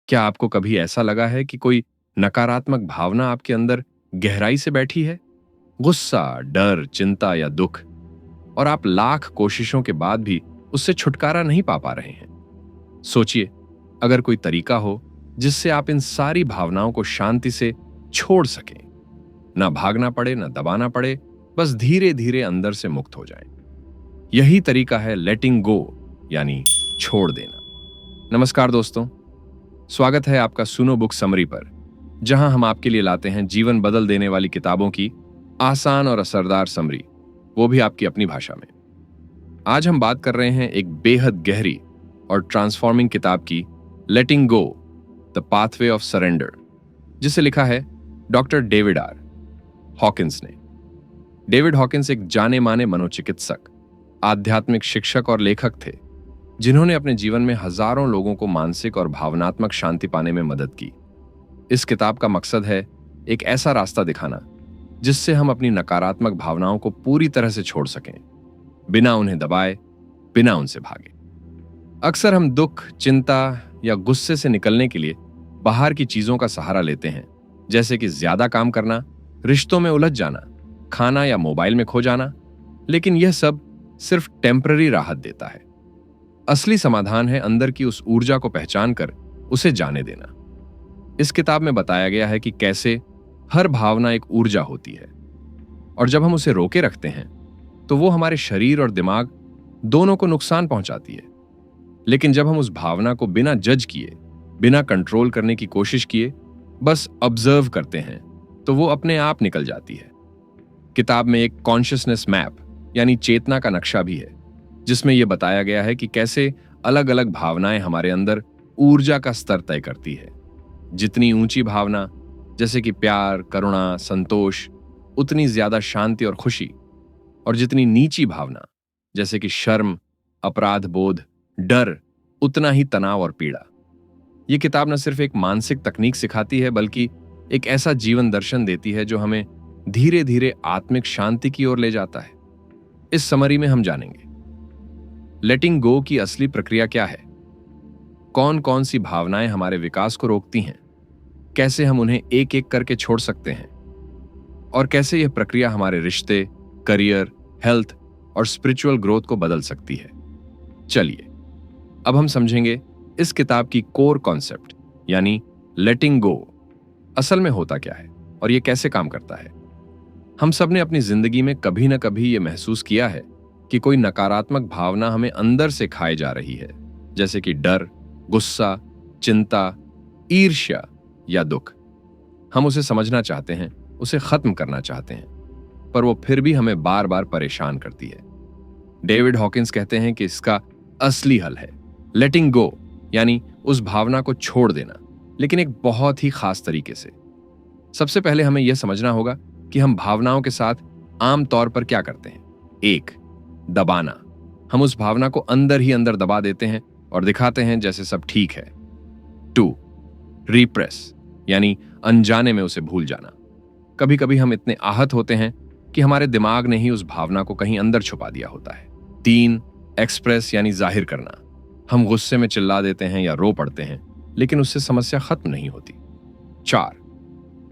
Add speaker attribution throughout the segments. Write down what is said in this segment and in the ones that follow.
Speaker 1: क्या आपको कभी ऐसा लगा है कि कोई नकारात्मक भावना आपके अंदर गहराई से बैठी है? गुस्सा, डर, चिंता या दुख, और आप लाख कोशिशों के बाद भी उससे छुटकारा नहीं पा रहे हैं। सोचिए, अगर कोई तरीका हो जिससे आप इन सारी भावनाओं को शांति से छोड़ सकें, ना भागना पड़े, ना दबाना पड़े, बस धीरे धीरे अंदर से मुक्त हो जाएं। यही तरीका है लेटिंग गो, यानी छोड़ देना। नमस्कार दोस्तों, स्वागत है आपका सुनो बुक समरी पर, जहां हम आपके लिए लाते हैं जीवन बदल देने वाली किताबों की आसान और असरदार समरी, वो भी आपकी अपनी भाषा में। आज हम बात कर रहे हैं एक बेहद गहरी और ट्रांसफॉर्मिंग किताब की, letting go the pathway of surrender, जिसे लिखा है डॉक्टर डेविड आर हॉकिंस ने। डेविड हॉकिंस एक जाने माने मनोचिकित्सक, आध्यात्मिक शिक्षक और लेखक थे, जिन्होंने अपने जीवन में हजारों लोगों को मानसिक और भावनात्मक शांति पाने में मदद की। इस किताब का मकसद है एक ऐसा रास्ता दिखाना जिससे हम अपनी नकारात्मक भावनाओं को पूरी तरह से छोड़ सकें, बिना उन्हें दबाए, बिना उनसे भागे। अक्सर हम दुख, चिंता या गुस्से से निकलने के लिए बाहर की चीजों का सहारा लेते हैं, जैसे कि ज्यादा काम करना, रिश्तों में उलझ जाना, खाना या मोबाइल में खो जाना। लेकिन यह सब सिर्फ टेम्पररी राहत देता है। असली समाधान है अंदर की उस ऊर्जा को पहचान कर उसे जाने देना। इस किताब में बताया गया है कि कैसे हर भावना एक ऊर्जा होती है, और जब हम उसे रोके रखते हैं तो वो हमारे शरीर और दिमाग दोनों को नुकसान पहुंचाती है। लेकिन जब हम उस भावना को बिना जज किए, बिना कंट्रोल करने की कोशिश किए, बस ऑब्जर्व करते हैं, तो वो अपने आप निकल जाती है। किताब में एक कॉन्शियसनेस मैप, यानी चेतना का नक्शा भी है, जिसमें यह बताया गया है कि कैसे अलग अलग भावनाएं हमारे अंदर ऊर्जा का स्तर तय करती है। जितनी ऊंची भावना, जैसे कि प्यार, करुणा, संतोष, उतनी ज्यादा शांति और खुशी, और जितनी नीची भावना, जैसे कि शर्म, अपराध बोध, डर, उतना ही तनाव और पीड़ा। यह किताब न सिर्फ एक मानसिक तकनीक सिखाती है, बल्कि एक ऐसा जीवन दर्शन देती है जो हमें धीरे धीरे आत्मिक शांति की ओर ले जाता है। इस समरी में हम जानेंगे लेटिंग गो की असली प्रक्रिया क्या है, कौन कौन सी भावनाएं हमारे विकास को रोकती हैं, कैसे हम उन्हें एक एक करके छोड़ सकते हैं, और कैसे यह प्रक्रिया हमारे रिश्ते, करियर, हेल्थ और स्पिरिचुअल ग्रोथ को बदल सकती है। चलिए अब हम समझेंगे इस किताब की कोर कॉन्सेप्ट, यानी लेटिंग गो असल में होता क्या है और यह कैसे काम करता है। हम सब ने अपनी जिंदगी में कभी ना कभी यह महसूस किया है कि कोई नकारात्मक भावना हमें अंदर से खाए जा रही है, जैसे कि डर, गुस्सा, चिंता, ईर्ष्या या दुख। हम उसे समझना चाहते हैं, उसे खत्म करना चाहते हैं, पर वो फिर भी हमें बार बार परेशान करती है। डेविड हॉकिंस कहते हैं कि इसका असली हल है लेटिंग गो, यानी उस भावना को छोड़ देना, लेकिन एक बहुत ही खास तरीके से। सबसे पहले हमें यह समझना होगा कि हम भावनाओं के साथ आम तौर पर क्या करते हैं। 1. दबाना। हम उस भावना को अंदर ही अंदर दबा देते हैं और दिखाते हैं जैसे सब ठीक है। 2. रिप्रेस, यानी अनजाने में उसे भूल जाना। कभी कभी हम इतने आहत होते हैं कि हमारे दिमाग ने ही उस भावना को कहीं अंदर छुपा दिया होता है। 3. एक्सप्रेस, यानी जाहिर करना। हम गुस्से में चिल्ला देते हैं या रो पड़ते हैं, लेकिन उससे समस्या खत्म नहीं होती। 4.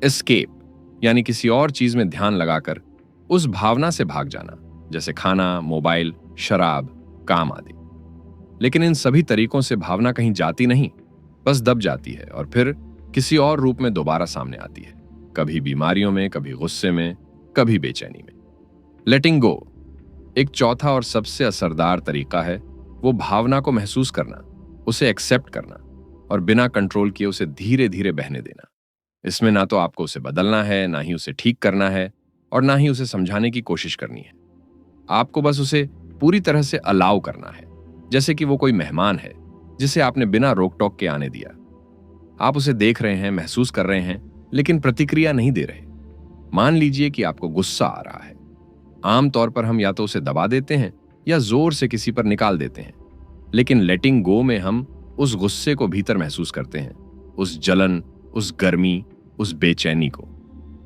Speaker 1: एस्केप, यानी किसी और चीज में ध्यान लगाकर उस भावना से भाग जाना, जैसे खाना, मोबाइल, शराब, काम आदि। लेकिन इन सभी तरीकों से भावना कहीं जाती नहीं, बस दब जाती है और फिर किसी और रूप में दोबारा सामने आती है, कभी बीमारियों में, कभी गुस्से में, कभी बेचैनी में। लेटिंग गो एक चौथा और सबसे असरदार तरीका है वो भावना को महसूस करना, उसे एक्सेप्ट करना और बिना कंट्रोल किए उसे धीरे धीरे बहने देना। इसमें ना तो आपको उसे बदलना है, ना ही उसे ठीक करना है, और ना ही उसे समझाने की कोशिश करनी है। आपको बस उसे पूरी तरह से अलाउ करना है, जैसे कि वो कोई मेहमान है जिसे आपने बिना रोक टोक के आने दिया। आप उसे देख रहे हैं, महसूस कर रहे हैं, लेकिन प्रतिक्रिया नहीं दे रहे। मान लीजिए कि आपको गुस्सा आ रहा है। आमतौर पर हम या तो उसे दबा देते हैं या जोर से किसी पर निकाल देते हैं, लेकिन लेटिंग गो में हम उस गुस्से को भीतर महसूस करते हैं, उस जलन, उस गर्मी, उस बेचैनी को।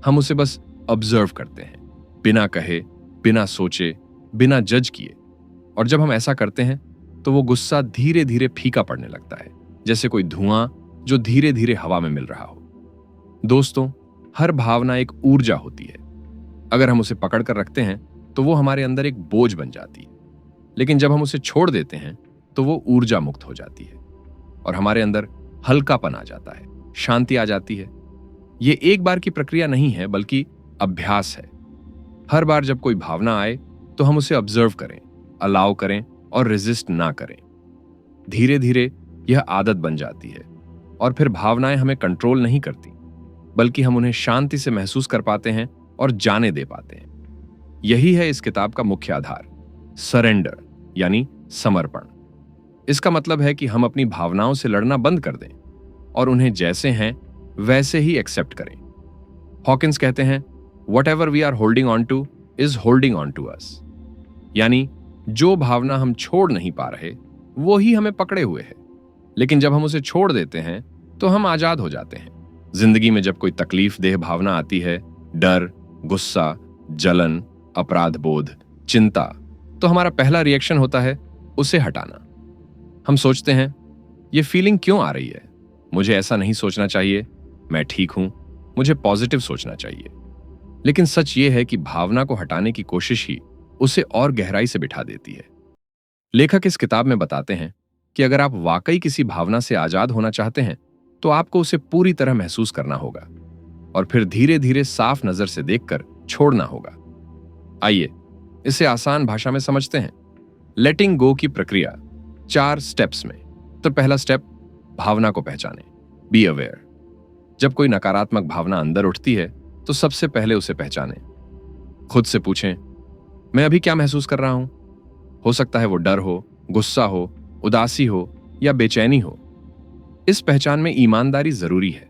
Speaker 1: हम उसे बस ऑब्जर्व करते हैं, बिना कहे, बिना सोचे, बिना जज किए। और जब हम ऐसा करते हैं तो वो गुस्सा धीरे धीरे फीका पड़ने लगता है, जैसे कोई धुआं जो धीरे धीरे हवा में मिल रहा हो। दोस्तों, हर भावना एक ऊर्जा होती है। अगर हम उसे पकड़ कर रखते हैं तो वो हमारे अंदर एक बोझ बन जाती है, लेकिन जब हम उसे छोड़ देते हैं तो वो ऊर्जा मुक्त हो जाती है और हमारे अंदर हल्कापन आ जाता है, शांति आ जाती है। ये एक बार की प्रक्रिया नहीं है, बल्कि अभ्यास है। हर बार जब कोई भावना आए तो हम उसे ऑब्जर्व करें, अलाउ करें और रेजिस्ट ना करें। धीरे धीरे यह आदत बन जाती है और फिर भावनाएं हमें कंट्रोल नहीं करती, बल्कि हम उन्हें शांति से महसूस कर पाते हैं और जाने दे पाते हैं। यही है इस किताब का मुख्य आधार, सरेंडर यानी समर्पण। इसका मतलब है कि हम अपनी भावनाओं से लड़ना बंद कर दें और उन्हें जैसे हैं वैसे ही एक्सेप्ट करें। हॉकिंस कहते हैं, Whatever we are holding on to is holding on to us। यानी जो भावना हम छोड़ नहीं पा रहे वो ही हमें पकड़े हुए है, लेकिन जब हम उसे छोड़ देते हैं तो हम आजाद हो जाते हैं। जिंदगी में जब कोई तकलीफ देह भावना आती है, डर, गुस्सा, जलन, अपराध बोध, चिंता, तो हमारा पहला रिएक्शन होता है उसे हटाना। हम सोचते हैं ये फीलिंग क्यों आ रही है, मुझे ऐसा नहीं सोचना चाहिए, मैं ठीक हूं, मुझे पॉजिटिव सोचना चाहिए। लेकिन सच ये है कि भावना को हटाने की कोशिश ही उसे और गहराई से बिठा देती है। लेखक इस किताब में बताते हैं कि अगर आप वाकई किसी भावना से आजाद होना चाहते हैं तो आपको उसे पूरी तरह महसूस करना होगा और फिर धीरे धीरे साफ नजर से देखकर छोड़ना होगा। आइए इसे आसान भाषा में समझते हैं। लेटिंग गो की प्रक्रिया 4 स्टेप्स में। तो पहला स्टेप, भावना को पहचानें, बी अवेयर। जब कोई नकारात्मक भावना अंदर उठती है तो सबसे पहले उसे पहचानें। खुद से पूछें, मैं अभी क्या महसूस कर रहा हूं? हो सकता है वो डर हो, गुस्सा हो, उदासी हो या बेचैनी हो। इस पहचान में ईमानदारी जरूरी है।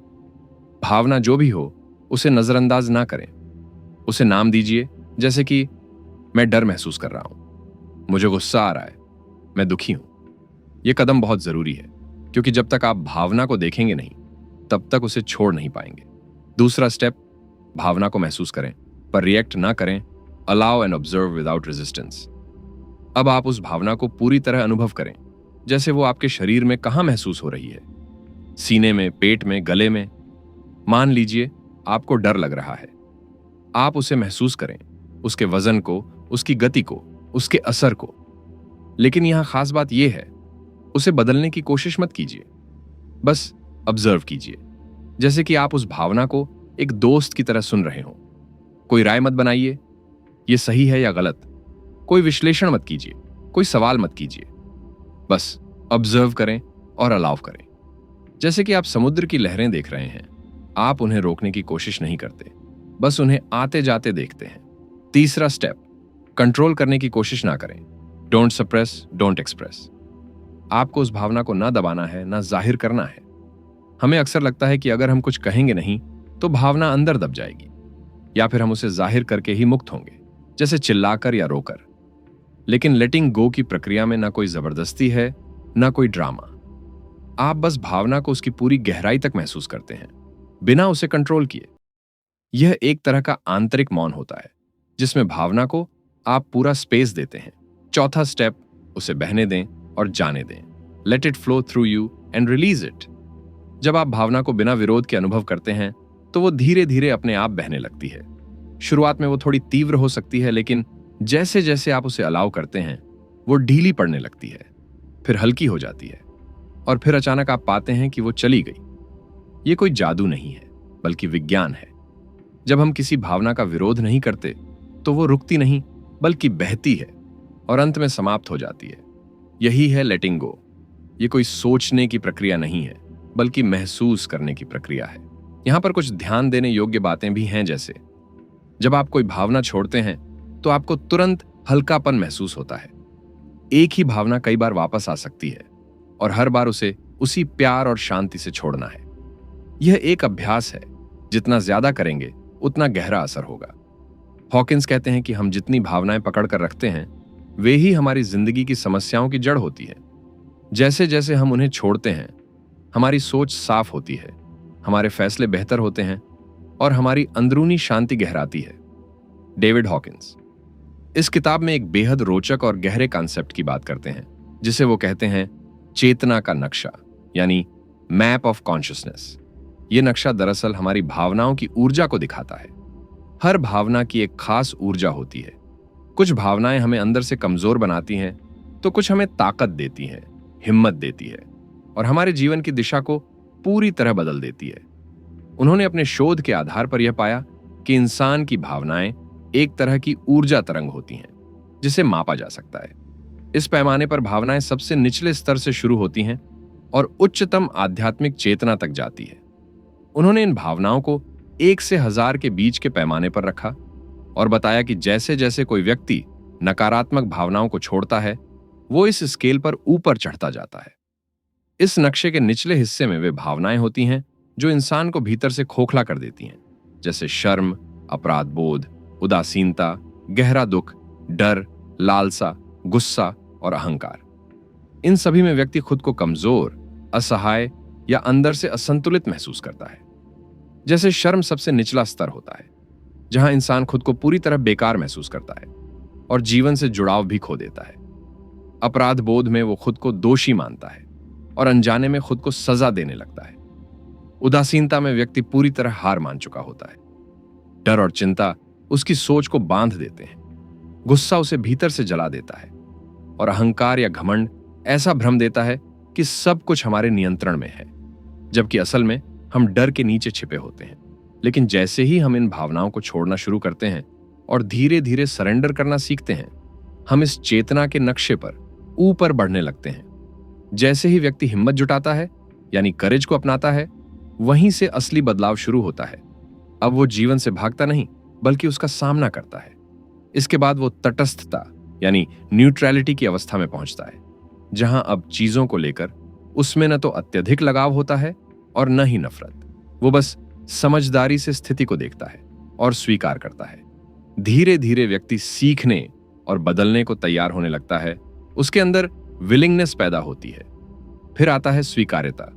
Speaker 1: भावना जो भी हो उसे नजरअंदाज ना करें, उसे नाम दीजिए, जैसे कि मैं डर महसूस कर रहा हूं, मुझे गुस्सा आ रहा है, मैं दुखी हूं। यह कदम बहुत जरूरी है, क्योंकि जब तक आप भावना को देखेंगे नहीं तब तक उसे छोड़ नहीं पाएंगे। दूसरा स्टेप, भावना को महसूस करें पर रिएक्ट ना करें। Allow and observe without resistance. अब आप उस भावना को पूरी तरह अनुभव करें, जैसे वो आपके शरीर में कहां महसूस हो रही है, सीने में, पेट में, गले में। मान लीजिए आपको डर लग रहा है, आप उसे महसूस करें, उसके वजन को, उसकी गति को, उसके असर को। लेकिन यहां खास बात यह है, उसे बदलने की कोशिश मत कीजिए, बस ऑब्जर्व कीजिए, जैसे कि आप उस भावना को एक दोस्त की तरह सुन रहे हो। कोई राय मत बनाइए, यह सही है या गलत। कोई विश्लेषण मत कीजिए, कोई सवाल मत कीजिए, बस ऑब्जर्व करें और अलाउ करें। जैसे कि आप समुद्र की लहरें देख रहे हैं, आप उन्हें रोकने की कोशिश नहीं करते, बस उन्हें आते जाते देखते हैं। तीसरा स्टेप, कंट्रोल करने की कोशिश ना करें। Don't suppress, don't express. आपको उस भावना को ना दबाना है, ना जाहिर करना है। हमें अक्सर लगता है कि अगर हम कुछ कहेंगे नहीं तो भावना अंदर दब जाएगी, या फिर हम उसे जाहिर करके ही मुक्त होंगे, जैसे चिल्लाकर या रोकर। लेकिन लेटिंग गो की प्रक्रिया में ना कोई जबरदस्ती है, ना कोई ड्रामा। आप बस भावना को उसकी पूरी गहराई तक महसूस करते हैं, बिना उसे कंट्रोल किए। यह एक तरह का आंतरिक मौन होता है, जिसमें भावना को आप पूरा स्पेस देते हैं। चौथा स्टेप, उसे बहने दें और जाने दें। Let it flow through you and release it. जब आप भावना को बिना विरोध के अनुभव करते हैं तो वो धीरे धीरे अपने आप बहने लगती है। शुरुआत में वो थोड़ी तीव्र हो सकती है, लेकिन जैसे जैसे आप उसे अलाउ करते हैं वो ढीली पड़ने लगती है, फिर हल्की हो जाती है और फिर अचानक आप पाते हैं कि वो चली गई। ये कोई जादू नहीं है, बल्कि विज्ञान है। जब हम किसी भावना का विरोध नहीं करते तो वो रुकती नहीं, बल्कि बहती है और अंत में समाप्त हो जाती है। यही है लेटिंग गो। ये कोई सोचने की प्रक्रिया नहीं है, बल्कि महसूस करने की प्रक्रिया है। यहां पर कुछ ध्यान देने योग्य बातें भी हैं, जैसे जब आप कोई भावना छोड़ते हैं तो आपको तुरंत हल्कापन महसूस होता है। एक ही भावना कई बार वापस आ सकती है और हर बार उसे उसी प्यार और शांति से छोड़ना है। यह एक अभ्यास है, जितना ज्यादा करेंगे उतना गहरा असर होगा। हॉकिंस कहते हैं कि हम जितनी भावनाएं पकड़ कर रखते हैं वे ही हमारी जिंदगी की समस्याओं की जड़ होती है। जैसे जैसे हम उन्हें छोड़ते हैं हमारी सोच साफ होती है, हमारे फैसले बेहतर होते हैं और हमारी अंदरूनी शांति गहराती है। डेविड हॉकिंस इस किताब में एक बेहद रोचक और गहरे कॉन्सेप्ट की बात करते हैं, जिसे वो कहते हैं चेतना का नक्शा, यानी मैप ऑफ कॉन्शियसनेस। ये नक्शा दरअसल हमारी भावनाओं की ऊर्जा को दिखाता है। हर भावना की एक खास ऊर्जा होती है। कुछ भावनाएं हमें अंदर से कमजोर बनाती हैं, तो कुछ हमें ताकत देती हैं, हिम्मत देती है और हमारे जीवन की दिशा को पूरी तरह बदल देती है। उन्होंने अपने शोध के आधार पर यह पाया कि इंसान की भावनाएं एक तरह की ऊर्जा तरंग होती हैं, जिसे मापा जा सकता है। इस पैमाने पर भावनाएं सबसे निचले स्तर से शुरू होती हैं और उच्चतम आध्यात्मिक चेतना तक जाती है। उन्होंने इन भावनाओं को 1 से 1000 के बीच के पैमाने पर रखा और बताया कि जैसे जैसे कोई व्यक्ति नकारात्मक भावनाओं को छोड़ता है, वो इस स्केल पर ऊपर चढ़ता जाता है। इस नक्शे के निचले हिस्से में वे भावनाएं होती हैं जो इंसान को भीतर से खोखला कर देती हैं, जैसे शर्म, अपराध बोध, उदासीनता, गहरा दुख, डर, लालसा, गुस्सा और अहंकार। इन सभी में व्यक्ति खुद को कमजोर, असहाय या अंदर से असंतुलित महसूस करता है। जैसे शर्म सबसे निचला स्तर होता है, जहां इंसान खुद को पूरी तरह बेकार महसूस करता है और जीवन से जुड़ाव भी खो देता है। अपराध बोध में वो खुद को दोषी मानता है और अनजाने में खुद को सजा देने लगता है। उदासीनता में व्यक्ति पूरी तरह हार मान चुका होता है। डर और चिंता उसकी सोच को बांध देते हैं। गुस्सा उसे भीतर से जला देता है और अहंकार या घमंड ऐसा भ्रम देता है कि सब कुछ हमारे नियंत्रण में है, जबकि असल में हम डर के नीचे छिपे होते हैं। लेकिन जैसे ही हम इन भावनाओं को छोड़ना शुरू करते हैं और धीरे धीरे सरेंडर करना सीखते हैं, हम इस चेतना के नक्शे पर ऊपर बढ़ने लगते हैं। जैसे ही व्यक्ति हिम्मत जुटाता है, यानी करेज को अपनाता है, वहीं से असली बदलाव शुरू होता है। अब वो जीवन से भागता नहीं, बल्कि उसका सामना करता है। इसके बाद वो तटस्थता यानी न्यूट्रलिटी की अवस्था में पहुंचता है, जहां अब चीजों को लेकर उसमें न तो अत्यधिक लगाव होता है और न ही नफरत। वो बस समझदारी से स्थिति को देखता है और स्वीकार करता है। धीरे धीरे व्यक्ति सीखने और बदलने को तैयार होने लगता है। उसके अंदर विलिंगनेस पैदा होती है। फिर आता है स्वीकार्यता,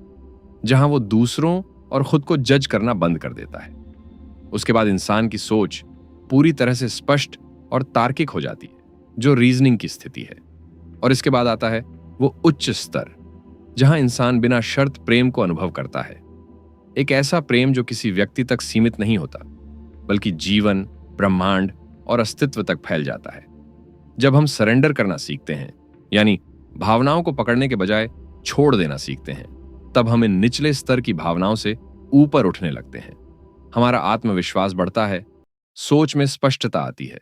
Speaker 1: जहां वो दूसरों और खुद को जज करना बंद कर देता है। उसके बाद इंसान की सोच पूरी तरह से स्पष्ट और तार्किक हो जाती है, जो रीजनिंग की स्थिति है। और इसके बाद आता है वो उच्च स्तर, जहां इंसान बिना शर्त प्रेम को अनुभव करता है। एक ऐसा प्रेम जो किसी व्यक्ति तक सीमित नहीं होता, बल्कि जीवन, ब्रह्मांड और अस्तित्व तक फैल जाता है। जब हम सरेंडर करना सीखते हैं, यानी भावनाओं को पकड़ने के बजाय छोड़ देना सीखते हैं, तब हम इन निचले स्तर की भावनाओं से ऊपर उठने लगते हैं। हमारा आत्मविश्वास बढ़ता है, सोच में स्पष्टता आती है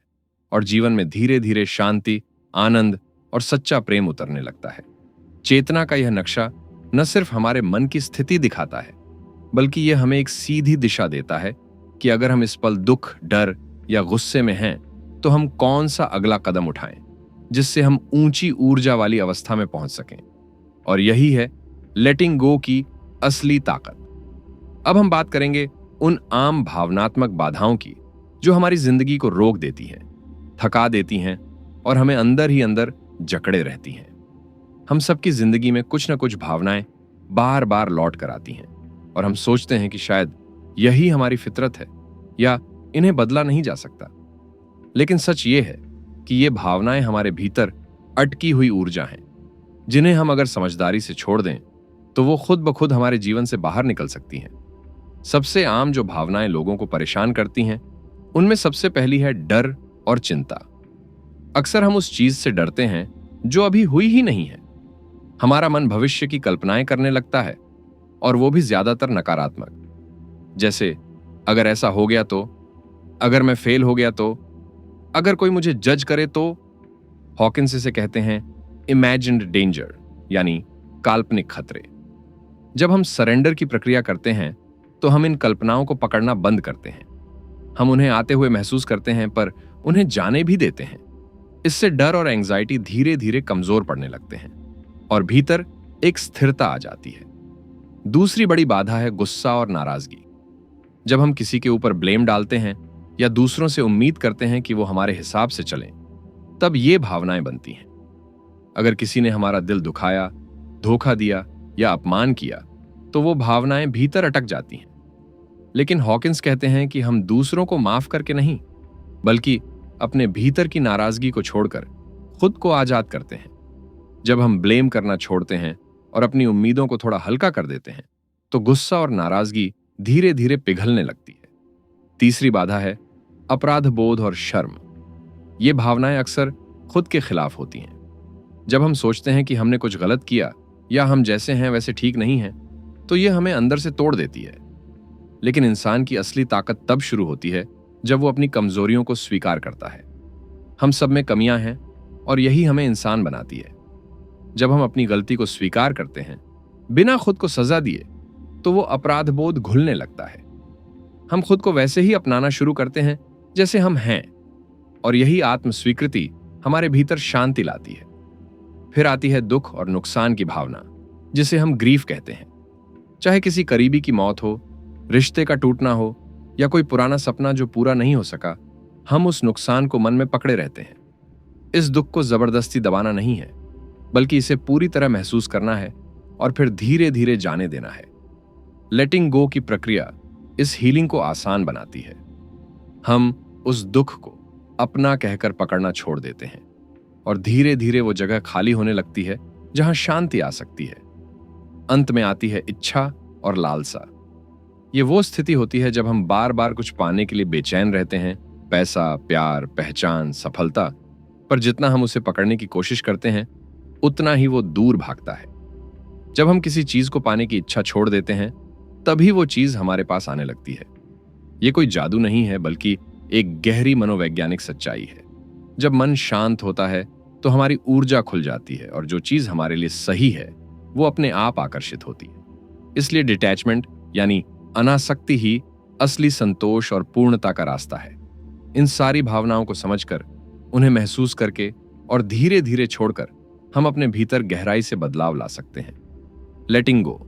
Speaker 1: और जीवन में धीरे धीरे शांति, आनंद और सच्चा प्रेम उतरने लगता है। चेतना का यह नक्शा न सिर्फ हमारे मन की स्थिति दिखाता है, बल्कि यह हमें एक सीधी दिशा देता है कि अगर हम इस पल दुख, डर या गुस्से में हैं, तो हम कौन सा अगला कदम उठाएं, जिससे हम ऊंची ऊर्जा वाली अवस्था में पहुंच सकें। और यही है लेटिंग गो की असली ताकत। अब हम बात करेंगे उन आम भावनात्मक बाधाओं की जो हमारी जिंदगी को रोक देती हैं, थका देती हैं और हमें अंदर ही अंदर जकड़े रहती हैं। हम सबकी जिंदगी में कुछ न कुछ भावनाएं बार बार लौट कर आती हैं और हम सोचते हैं कि शायद यही हमारी फितरत है या इन्हें बदला नहीं जा सकता। लेकिन सच ये है कि ये भावनाएं हमारे भीतर अटकी हुई ऊर्जा हैं, जिन्हें हम अगर समझदारी से छोड़ दें तो वो खुद ब खुद हमारे जीवन से बाहर निकल सकती हैं। सबसे आम जो भावनाएं लोगों को परेशान करती हैं, उनमें सबसे पहली है डर और चिंता। अक्सर हम उस चीज से डरते हैं जो अभी हुई ही नहीं है। हमारा मन भविष्य की कल्पनाएं करने लगता है, और वो भी ज्यादातर नकारात्मक। जैसे अगर ऐसा हो गया तो, अगर मैं फेल हो गया तो, अगर कोई मुझे जज करे तो। हॉकिंस इसे कहते हैं इमेजिन्ड डेंजर, यानी काल्पनिक खतरे। जब हम सरेंडर की प्रक्रिया करते हैं तो हम इन कल्पनाओं को पकड़ना बंद करते हैं। हम उन्हें आते हुए महसूस करते हैं, पर उन्हें जाने भी देते हैं। इससे डर और एंजाइटी धीरे धीरे कमजोर पड़ने लगते हैं और भीतर एक स्थिरता आ जाती है। दूसरी बड़ी बाधा है गुस्सा और नाराजगी। जब हम किसी के ऊपर ब्लेम डालते हैं या दूसरों से उम्मीद करते हैं कि वो हमारे हिसाब से चलें, तब ये भावनाएं बनती हैं। अगर किसी ने हमारा दिल दुखाया, धोखा दिया या अपमान किया, तो वो भावनाएं भीतर अटक जाती हैं। लेकिन हॉकिंस कहते हैं कि हम दूसरों को माफ करके नहीं, बल्कि अपने भीतर की नाराजगी को छोड़कर खुद को आजाद करते हैं। जब हम ब्लेम करना छोड़ते हैं और अपनी उम्मीदों को थोड़ा हल्का कर देते हैं, तो गुस्सा और नाराजगी धीरे धीरे पिघलने लगती है। तीसरी बाधा है अपराध बोध और शर्म। ये भावनाएं अक्सर खुद के खिलाफ होती हैं। जब हम सोचते हैं कि हमने कुछ गलत किया या हम जैसे हैं वैसे ठीक नहीं हैं, तो ये हमें अंदर से तोड़ देती है। लेकिन इंसान की असली ताकत तब शुरू होती है जब वो अपनी कमजोरियों को स्वीकार करता है। हम सब में कमियां हैं और यही हमें इंसान बनाती है। जब हम अपनी गलती को स्वीकार करते हैं बिना खुद को सजा दिए, तो वो अपराध बोध घुलने लगता है। हम खुद को वैसे ही अपनाना शुरू करते हैं जैसे हम हैं, और यही आत्म स्वीकृति हमारे भीतर शांति लाती है। फिर आती है दुख और नुकसान की भावना, जिसे हम ग्रीफ कहते हैं। चाहे किसी करीबी की मौत हो, रिश्ते का टूटना हो, या कोई पुराना सपना जो पूरा नहीं हो सका, हम उस नुकसान को मन में पकड़े रहते हैं। इस दुख को जबरदस्ती दबाना नहीं है, बल्कि इसे पूरी तरह महसूस करना है और फिर धीरे धीरे जाने देना है। लेटिंग गो की प्रक्रिया इस हीलिंग को आसान बनाती है। हम उस दुख को अपना कहकर पकड़ना छोड़ देते हैं और धीरे धीरे वो जगह खाली होने लगती है जहां शांति आ सकती है। अंत में आती है इच्छा और लालसा। ये वो स्थिति होती है जब हम बार बार कुछ पाने के लिए बेचैन रहते हैं, पैसा, प्यार, पहचान, सफलता, पर जितना हम उसे पकड़ने की कोशिश करते हैं उतना ही वो दूर भागता है। जब हम किसी चीज को पाने की इच्छा छोड़ देते हैं, तभी वो चीज हमारे पास आने लगती है। ये कोई जादू नहीं है, बल्कि एक गहरी मनोवैज्ञानिक सच्चाई है। जब मन शांत होता है तो हमारी ऊर्जा खुल जाती है और जो चीज हमारे लिए सही है वो अपने आप आकर्षित होती है। इसलिए डिटैचमेंट यानी अनासक्ति ही असली संतोष और पूर्णता का रास्ता है। इन सारी भावनाओं को समझकर, उन्हें महसूस करके और धीरे धीरे छोड़कर हम अपने भीतर गहराई से बदलाव ला सकते हैं। लेटिंग गो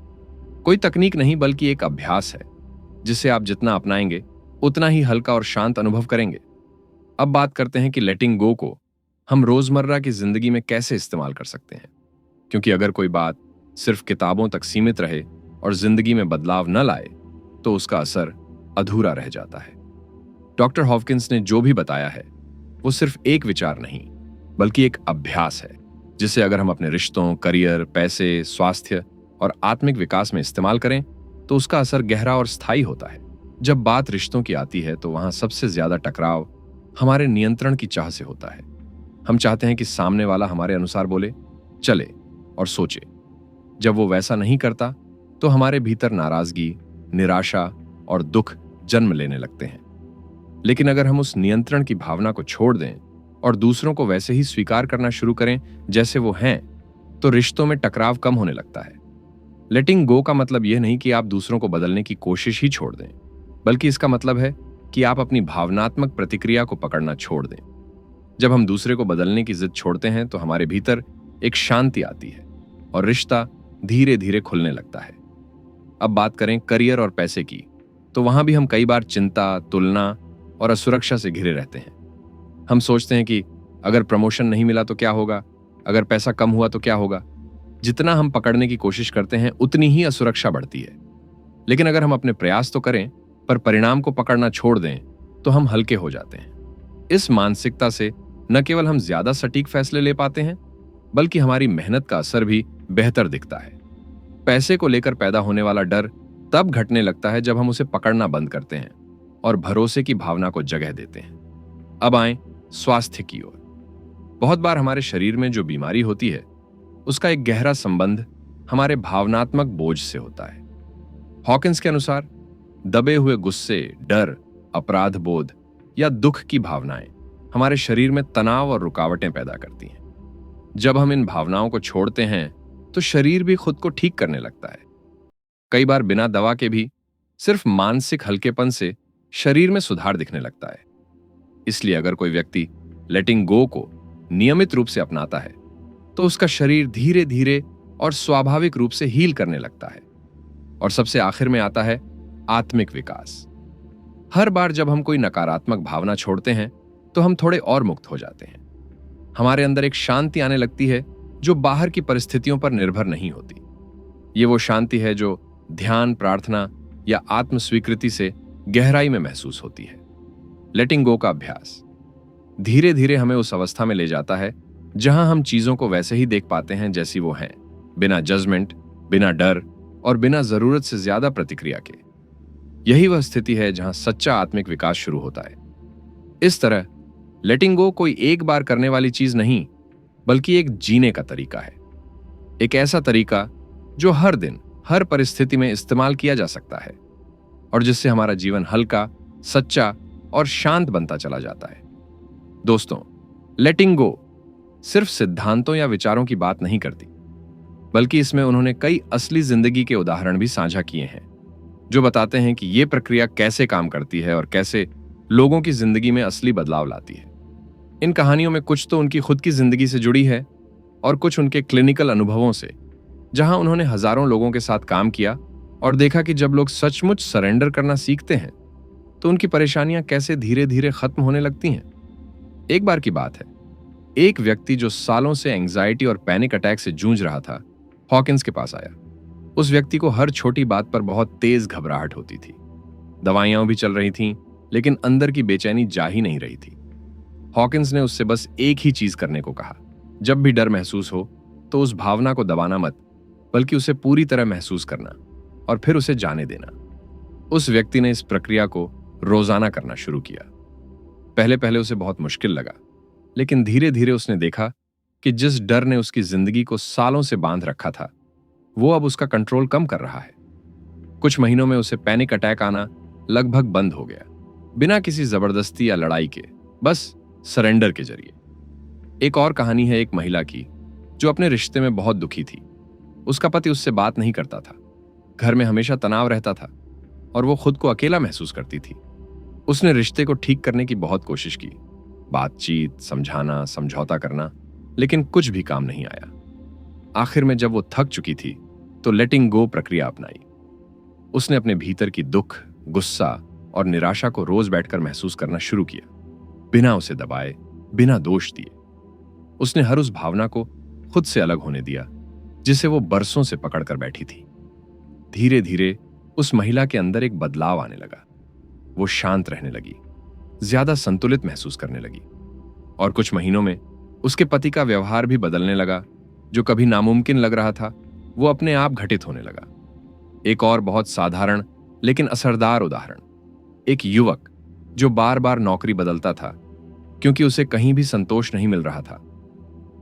Speaker 1: कोई तकनीक नहीं, बल्कि एक अभ्यास है जिसे आप जितना अपनाएंगे उतना ही हल्का और शांत अनुभव करेंगे। अब बात करते हैं कि लेटिंग गो को हम रोजमर्रा की जिंदगी में कैसे इस्तेमाल कर सकते हैं, क्योंकि अगर कोई बात सिर्फ किताबों तक सीमित रहे और जिंदगी में बदलाव न लाए तो उसका असर अधूरा रह जाता है। डॉक्टर हॉपकिंस ने जो भी बताया है वो सिर्फ एक विचार नहीं, बल्कि एक अभ्यास है जिसे अगर हम अपने रिश्तों, करियर, पैसे, स्वास्थ्य और आत्मिक विकास में इस्तेमाल करें तो उसका असर गहरा और स्थायी होता है। जब बात रिश्तों की आती है तो वहां सबसे ज्यादा टकराव हमारे नियंत्रण की चाह से होता है। हम चाहते हैं कि सामने वाला हमारे अनुसार बोले, चले और सोचे। जब वो वैसा नहीं करता तो हमारे भीतर नाराजगी, निराशा और दुख जन्म लेने लगते हैं। लेकिन अगर हम उस नियंत्रण की भावना को छोड़ दें और दूसरों को वैसे ही स्वीकार करना शुरू करें जैसे वो हैं, तो रिश्तों में टकराव कम होने लगता है। लेटिंग गो का मतलब यह नहीं कि आप दूसरों को बदलने की कोशिश ही छोड़ दें, बल्कि इसका मतलब है कि आप अपनी भावनात्मक प्रतिक्रिया को पकड़ना छोड़ दें। जब हम दूसरे को बदलने की जिद छोड़ते हैं तो हमारे भीतर एक शांति आती है और रिश्ता धीरे धीरे खुलने लगता है। अब बात करें करियर और पैसे की, तो वहां भी हम कई बार चिंता, तुलना और असुरक्षा से घिरे रहते हैं। हम सोचते हैं कि अगर प्रमोशन नहीं मिला तो क्या होगा, अगर पैसा कम हुआ तो क्या होगा। जितना हम पकड़ने की कोशिश करते हैं उतनी ही असुरक्षा बढ़ती है। लेकिन अगर हम अपने प्रयास तो करें पर परिणाम को पकड़ना छोड़ दें तो हम हल्के हो जाते हैं। इस मानसिकता से न केवल हम ज्यादा सटीक फैसले ले पाते हैं, बल्कि हमारी मेहनत का असर भी बेहतर दिखता है। पैसे को लेकर पैदा होने वाला डर तब घटने लगता है जब हम उसे पकड़ना बंद करते हैं और भरोसे की भावना को जगह देते हैं। अब आएं स्वास्थ्य की ओर। बहुत बार हमारे शरीर में जो बीमारी होती है उसका एक गहरा संबंध हमारे भावनात्मक बोझ से होता है। हॉकिंस के अनुसार दबे हुए गुस्से, डर, अपराध बोध या दुख की भावनाएं हमारे शरीर में तनाव और रुकावटें पैदा करती हैं। जब हम इन भावनाओं को छोड़ते हैं तो शरीर भी खुद को ठीक करने लगता है। कई बार बिना दवा के भी सिर्फ मानसिक हल्केपन से शरीर में सुधार दिखने लगता है। इसलिए अगर कोई व्यक्ति लेटिंग गो को नियमित रूप से अपनाता है तो उसका शरीर धीरे धीरे और स्वाभाविक रूप से हील करने लगता है। और सबसे आखिर में आता है आत्मिक विकास। हर बार जब हम कोई नकारात्मक भावना छोड़ते हैं तो हम थोड़े और मुक्त हो जाते हैं। हमारे अंदर एक शांति आने लगती है जो बाहर की परिस्थितियों पर निर्भर नहीं होती। ये वो शांति है जो ध्यान, प्रार्थना या आत्म स्वीकृति से गहराई में महसूस होती है। लेटिंग गो का अभ्यास धीरे धीरे हमें उस अवस्था में ले जाता है जहां हम चीजों को वैसे ही देख पाते हैं जैसी वो हैं, बिना जजमेंट, बिना डर और बिना जरूरत से ज्यादा प्रतिक्रिया के। यही वह स्थिति है जहां सच्चा आत्मिक विकास शुरू होता है। इस तरह लेटिंग गो कोई एक बार करने वाली चीज नहीं, बल्कि एक जीने का तरीका है। एक ऐसा तरीका जो हर दिन हर परिस्थिति में इस्तेमाल किया जा सकता है और जिससे हमारा जीवन हल्का, सच्चा और शांत बनता चला जाता है। दोस्तों, लेटिंग गो सिर्फ सिद्धांतों या विचारों की बात नहीं करती, बल्कि इसमें उन्होंने कई असली जिंदगी के उदाहरण भी साझा किए हैं जो बताते हैं कि यह प्रक्रिया कैसे काम करती है और कैसे लोगों की जिंदगी में असली बदलाव लाती है। इन कहानियों में कुछ तो उनकी खुद की जिंदगी से जुड़ी है और कुछ उनके क्लिनिकल अनुभवों से, जहां उन्होंने हजारों लोगों के साथ काम किया और देखा कि जब लोग सचमुच सरेंडर करना सीखते हैं तो उनकी परेशानियां कैसे धीरे धीरे खत्म होने लगती हैं। एक बार की बात है, एक व्यक्ति जो सालों से एंजाइटी और पैनिक अटैक से जूझ रहा था, हॉकिंस के पास आया। उस व्यक्ति को हर छोटी बात पर बहुत तेज घबराहट होती थी। दवाइयां भी चल रही थीं, लेकिन अंदर की बेचैनी जा ही नहीं रही थी। हॉकिंस ने उससे बस एक ही चीज करने को कहा, जब भी डर महसूस हो तो उस भावना को दबाना मत, बल्कि उसे पूरी तरह महसूस करना और फिर उसे जाने देना। उस व्यक्ति ने इस प्रक्रिया को रोजाना करना शुरू किया। पहले पहले उसे बहुत मुश्किल लगा, लेकिन धीरे धीरे उसने देखा कि जिस डर ने उसकी जिंदगी को सालों से बांध रखा था, वो अब उसका कंट्रोल कम कर रहा है। कुछ महीनों में उसे पैनिक अटैक आना लगभग बंद हो गया, बिना किसी जबरदस्ती या लड़ाई के, बस सरेंडर के जरिए। एक और कहानी है एक महिला की जो अपने रिश्ते में बहुत दुखी थी। उसका पति उससे बात नहीं करता था, घर में हमेशा तनाव रहता था और वो खुद को अकेला महसूस करती थी। उसने रिश्ते को ठीक करने की बहुत कोशिश की, बातचीत, समझाना, समझौता करना, लेकिन कुछ भी काम नहीं आया। आखिर में जब वो थक चुकी थी तो लेटिंग गो प्रक्रिया अपनाई। उसने अपने भीतर की दुख, गुस्सा और निराशा को रोज बैठकर महसूस करना शुरू किया, बिना उसे दबाए, बिना दोष दिए। उसने हर उस भावना को खुद से अलग होने दिया जिसे वो बरसों से पकड़ कर बैठी थी। धीरे धीरे उस महिला के अंदर एक बदलाव आने लगा। वो शांत रहने लगी, ज्यादा संतुलित महसूस करने लगी और कुछ महीनों में उसके पति का व्यवहार भी बदलने लगा। जो कभी नामुमकिन लग रहा था, वो अपने आप घटित होने लगा। एक और बहुत साधारण लेकिन असरदार उदाहरण, एक युवक जो बार बार नौकरी बदलता था क्योंकि उसे कहीं भी संतोष नहीं मिल रहा था।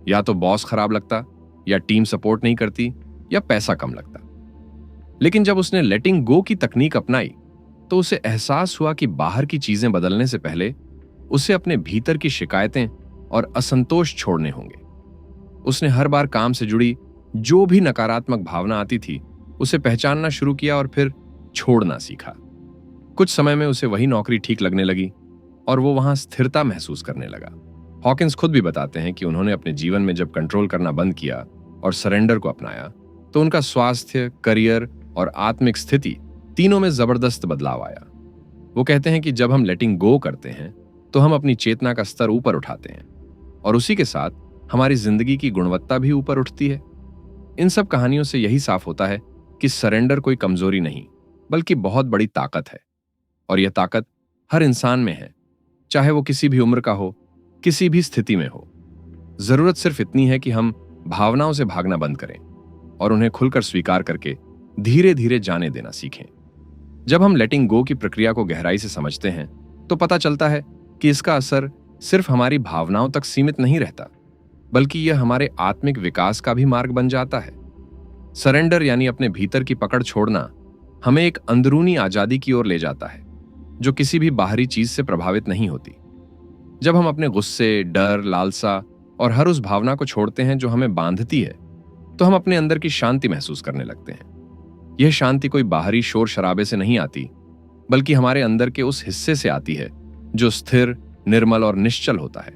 Speaker 1: या तो बॉस खराब लगता, या टीम सपोर्ट नहीं करती, या पैसा कम लगता। लेकिन जब उसने लेटिंग गो की तकनीक अपनाई तो उसे एहसास हुआ कि बाहर की चीजें बदलने से पहले उसे अपने भीतर की शिकायतें और असंतोष छोड़ने होंगे। उसने हर बार काम से जुड़ी जो भी नकारात्मक भावना आती थी उसे पहचानना शुरू किया और फिर छोड़ना सीखा। कुछ समय में उसे वही नौकरी ठीक लगने लगी और वो वहां स्थिरता महसूस करने लगा। हॉकिंस खुद भी बताते हैं कि उन्होंने अपने जीवन में जब कंट्रोल करना बंद किया और सरेंडर को अपनाया तो उनका स्वास्थ्य, करियर और आत्मिक स्थिति तीनों में जबरदस्त बदलाव आया। वो कहते हैं कि जब हम लेटिंग गो करते हैं तो हम अपनी चेतना का स्तर ऊपर उठाते हैं और उसी के साथ हमारी जिंदगी की गुणवत्ता भी ऊपर उठती है। इन सब कहानियों से यही साफ होता है कि सरेंडर कोई कमजोरी नहीं, बल्कि बहुत बड़ी ताकत है और यह ताकत हर इंसान में है, चाहे वो किसी भी उम्र का हो, किसी भी स्थिति में हो। जरूरत सिर्फ इतनी है कि हम भावनाओं से भागना बंद करें और उन्हें खुलकर स्वीकार करके धीरे धीरे जाने देना सीखें। जब हम लेटिंग गो की प्रक्रिया को गहराई से समझते हैं तो पता चलता है कि इसका असर सिर्फ हमारी भावनाओं तक सीमित नहीं रहता, बल्कि यह हमारे आत्मिक विकास का भी मार्ग बन जाता है। सरेंडर यानी अपने भीतर की पकड़ छोड़ना हमें एक अंदरूनी आजादी की ओर ले जाता है जो किसी भी बाहरी चीज से प्रभावित नहीं होती। जब हम अपने गुस्से, डर, लालसा और हर उस भावना को छोड़ते हैं जो हमें बांधती है, तो हम अपने अंदर की शांति महसूस करने लगते हैं। यह शांति कोई बाहरी शोर शराबे से नहीं आती, बल्कि हमारे अंदर के उस हिस्से से आती है जो स्थिर, निर्मल और निश्चल होता है।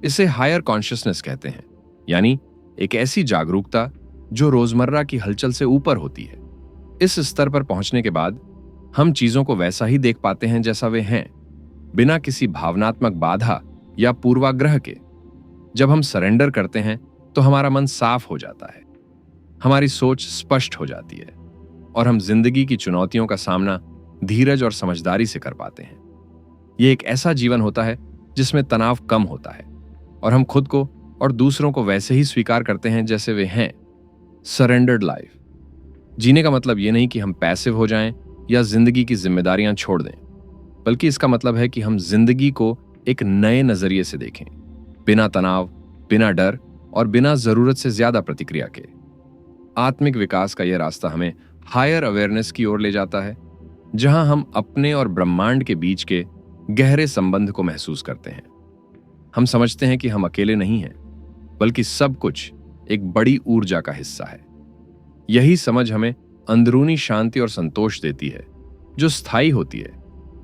Speaker 1: इसे हायर कॉन्शियसनेस कहते हैं, यानी एक ऐसी जागरूकता जो रोजमर्रा की हलचल से ऊपर होती है। इस स्तर पर पहुंचने के बाद हम चीजों को वैसा ही देख पाते हैं जैसा वे हैं, बिना किसी भावनात्मक बाधा या पूर्वाग्रह के। जब हम सरेंडर करते हैं तो हमारा मन साफ हो जाता है, हमारी सोच स्पष्ट हो जाती है और हम जिंदगी की चुनौतियों का सामना धीरज और समझदारी से कर पाते हैं। यह एक ऐसा जीवन होता है जिसमें तनाव कम होता है और हम खुद को और दूसरों को वैसे ही स्वीकार करते हैं जैसे वे हैं। Surrendered life. जीने का मतलब ये नहीं कि हम पैसिव हो जाएं या जिंदगी की जिम्मेदारियां छोड़ दें, बल्कि इसका मतलब है कि हम जिंदगी को एक नए नजरिए से देखें, बिना तनाव, बिना डर और बिना जरूरत से ज्यादा प्रतिक्रिया के। आत्मिक विकास का यह रास्ता हमें हायर अवेयरनेस की ओर ले जाता है, जहां हम अपने और ब्रह्मांड के बीच के गहरे संबंध को महसूस करते हैं। हम समझते हैं कि हम अकेले नहीं हैं, बल्कि सब कुछ एक बड़ी ऊर्जा का हिस्सा है। यही समझ हमें अंदरूनी शांति और संतोष देती है, जो स्थायी होती है।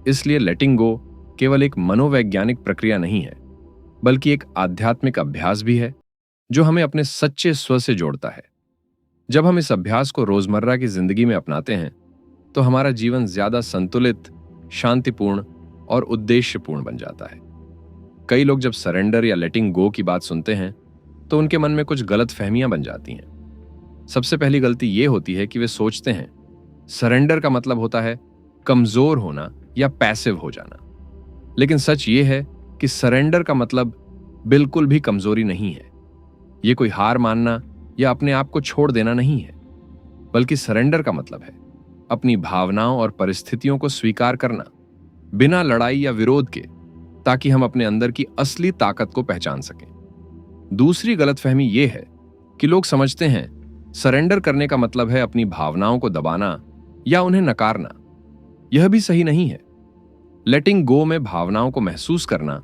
Speaker 1: इसलिए लेटिंग गो केवल एक मनोवैज्ञानिक प्रक्रिया नहीं है, बल्कि एक आध्यात्मिक अभ्यास भी है, जो हमें अपने सच्चे स्व से जोड़ता है। जब हम इस अभ्यास को रोजमर्रा की जिंदगी में अपनाते हैं, तो हमारा जीवन ज्यादा संतुलित, शांतिपूर्ण और उद्देश्यपूर्ण बन जाता है। कई लोग जब सरेंडर या लेटिंग गो की बात सुनते हैं, तो उनके मन में कुछ गलत फहमियां बन जाती हैं। सबसे पहली गलती यह होती है कि वे सोचते हैं सरेंडर का मतलब होता है कमजोर होना या पैसिव हो जाना। लेकिन सच ये है कि सरेंडर का मतलब बिल्कुल भी कमजोरी नहीं है। यह कोई हार मानना या अपने आप को छोड़ देना नहीं है, बल्कि सरेंडर का मतलब है अपनी भावनाओं और परिस्थितियों को स्वीकार करना, बिना लड़ाई या विरोध के, ताकि हम अपने अंदर की असली ताकत को पहचान सकें। दूसरी गलतफहमी यह है कि लोग समझते हैं सरेंडर करने का मतलब है अपनी भावनाओं को दबाना या उन्हें नकारना। यह भी सही नहीं है। लेटिंग गो में भावनाओं को महसूस करना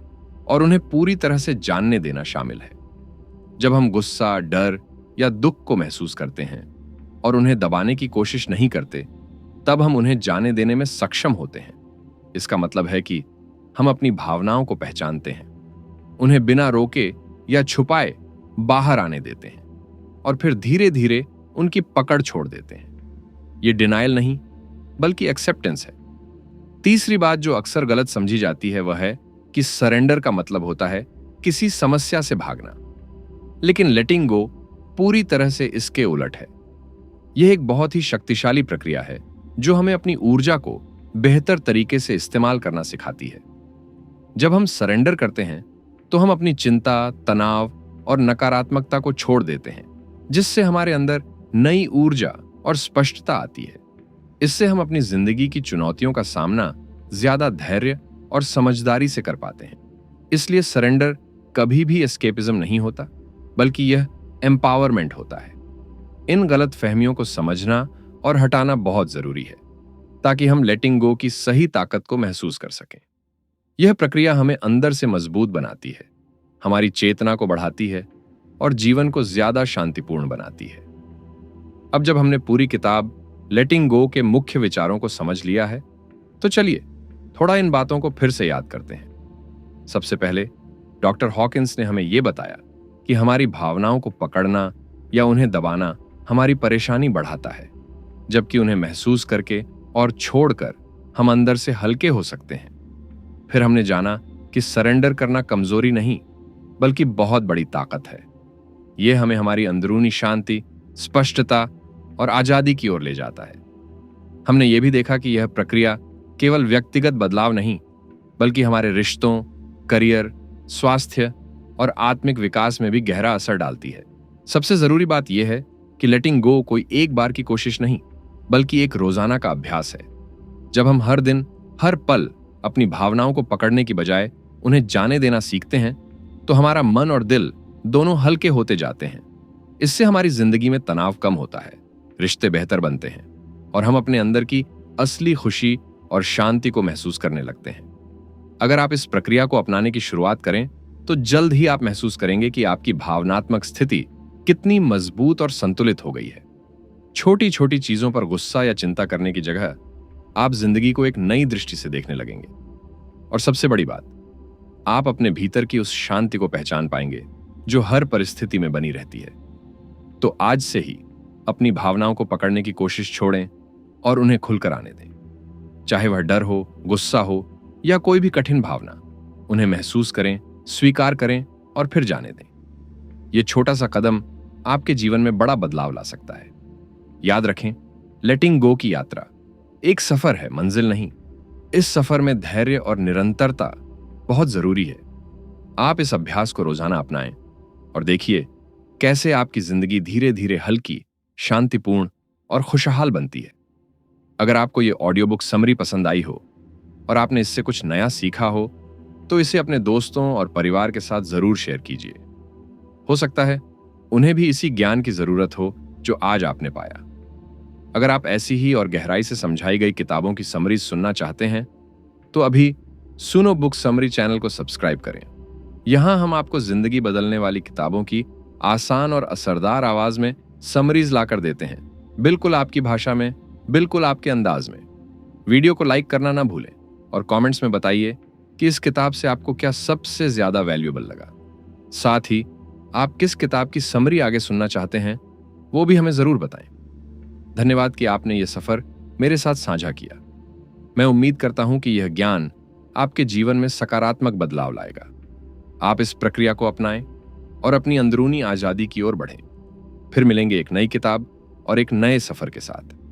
Speaker 1: और उन्हें पूरी तरह से जानने देना शामिल है। जब हम गुस्सा, डर या दुख को महसूस करते हैं और उन्हें दबाने की कोशिश नहीं करते, तब हम उन्हें जाने देने में सक्षम होते हैं। इसका मतलब है कि हम अपनी भावनाओं को पहचानते हैं, उन्हें बिना रोके या छुपाए बाहर आने देते हैं और फिर धीरे धीरे उनकी पकड़ छोड़ देते हैं। ये डिनायल नहीं, बल्कि एक्सेप्टेंस है। तीसरी बात जो अक्सर गलत समझी जाती है वह है कि सरेंडर का मतलब होता है किसी समस्या से भागना। लेकिन लेटिंग गो पूरी तरह से इसके उलट है। यह एक बहुत ही शक्तिशाली प्रक्रिया है जो हमें अपनी ऊर्जा को बेहतर तरीके से इस्तेमाल करना सिखाती है। जब हम सरेंडर करते हैं, तो हम अपनी चिंता, तनाव और नकारात्मकता को छोड़ देते हैं, जिससे हमारे अंदर नई ऊर्जा और स्पष्टता आती है। इससे हम अपनी जिंदगी की चुनौतियों का सामना ज्यादा धैर्य और समझदारी से कर पाते हैं। इसलिए सरेंडर कभी भी एस्केपिज्म नहीं होता, बल्कि यह एम्पावरमेंट होता है। इन गलत फहमियों को समझना और हटाना बहुत जरूरी है, ताकि हम लेटिंग गो की सही ताकत को महसूस कर सकें। यह प्रक्रिया हमें अंदर से मजबूत बनाती है, हमारी चेतना को बढ़ाती है और जीवन को ज्यादा शांतिपूर्ण बनाती है। अब जब हमने पूरी किताब लेटिंग गो के मुख्य विचारों को समझ लिया है, तो चलिए थोड़ा इन बातों को फिर से याद करते हैं। सबसे पहले डॉक्टर हॉकिंस ने हमें यह बताया कि हमारी भावनाओं को पकड़ना या उन्हें दबाना हमारी परेशानी बढ़ाता है, जबकि उन्हें महसूस करके और छोड़कर हम अंदर से हल्के हो सकते हैं। फिर हमने जाना कि सरेंडर करना कमजोरी नहीं, बल्कि बहुत बड़ी ताकत है। यह हमें हमारी अंदरूनी शांति, स्पष्टता और आजादी की ओर ले जाता है। हमने यह भी देखा कि यह प्रक्रिया केवल व्यक्तिगत बदलाव नहीं, बल्कि हमारे रिश्तों, करियर, स्वास्थ्य और आत्मिक विकास में भी गहरा असर डालती है। सबसे जरूरी बात यह है कि लेटिंग गो कोई एक बार की कोशिश नहीं, बल्कि एक रोजाना का अभ्यास है। जब हम हर दिन, हर पल अपनी भावनाओं को पकड़ने की बजाय उन्हें जाने देना सीखते हैं, तो हमारा मन और दिल दोनों हल्के होते जाते हैं। इससे हमारी जिंदगी में तनाव कम होता है, रिश्ते बेहतर बनते हैं और हम अपने अंदर की असली खुशी और शांति को महसूस करने लगते हैं। अगर आप इस प्रक्रिया को अपनाने की शुरुआत करें, तो जल्द ही आप महसूस करेंगे कि आपकी भावनात्मक स्थिति कितनी मजबूत और संतुलित हो गई है। छोटी छोटी चीजों पर गुस्सा या चिंता करने की जगह आप जिंदगी को एक नई दृष्टि से देखने लगेंगे। और सबसे बड़ी बात, आप अपने भीतर की उस शांति को पहचान पाएंगे जो हर परिस्थिति में बनी रहती है। तो आज से ही अपनी भावनाओं को पकड़ने की कोशिश छोड़ें और उन्हें खुलकर आने दें। चाहे वह डर हो, गुस्सा हो या कोई भी कठिन भावना, उन्हें महसूस करें, स्वीकार करें और फिर जाने दें। यह छोटा सा कदम आपके जीवन में बड़ा बदलाव ला सकता है। याद रखें, लेटिंग गो की यात्रा एक सफर है, मंजिल नहीं। इस सफर में धैर्य और निरंतरता बहुत जरूरी है। आप इस अभ्यास को रोजाना अपनाएं और देखिए कैसे आपकी जिंदगी धीरे धीरे हल्की, शांतिपूर्ण और खुशहाल बनती है। अगर आपको ये ऑडियो बुक समरी पसंद आई हो और आपने इससे कुछ नया सीखा हो, तो इसे अपने दोस्तों और परिवार के साथ जरूर शेयर कीजिए। हो सकता है उन्हें भी इसी ज्ञान की जरूरत हो जो आज आपने पाया। अगर आप ऐसी ही और गहराई से समझाई गई किताबों की समरीज सुनना चाहते हैं, तो अभी सुनो बुक समरी चैनल को सब्सक्राइब करें। यहां हम आपको जिंदगी बदलने वाली किताबों की आसान और असरदार आवाज में समरीज लाकर देते हैं, बिल्कुल आपकी भाषा में, बिल्कुल आपके अंदाज में। वीडियो को लाइक करना ना भूलें और कमेंट्स में बताइए कि इस किताब से आपको क्या सबसे ज्यादा वैल्यूएबल लगा। साथ ही आप किस किताब की समरी आगे सुनना चाहते हैं, वो भी हमें जरूर बताएं। धन्यवाद कि आपने ये सफर मेरे साथ साझा किया। मैं उम्मीद करता हूं कि यह ज्ञान आपके जीवन में सकारात्मक बदलाव लाएगा। आप इस प्रक्रिया को अपनाएं और अपनी अंदरूनी आजादी की ओर बढ़ें। फिर मिलेंगे एक नई किताब और एक नए सफर के साथ।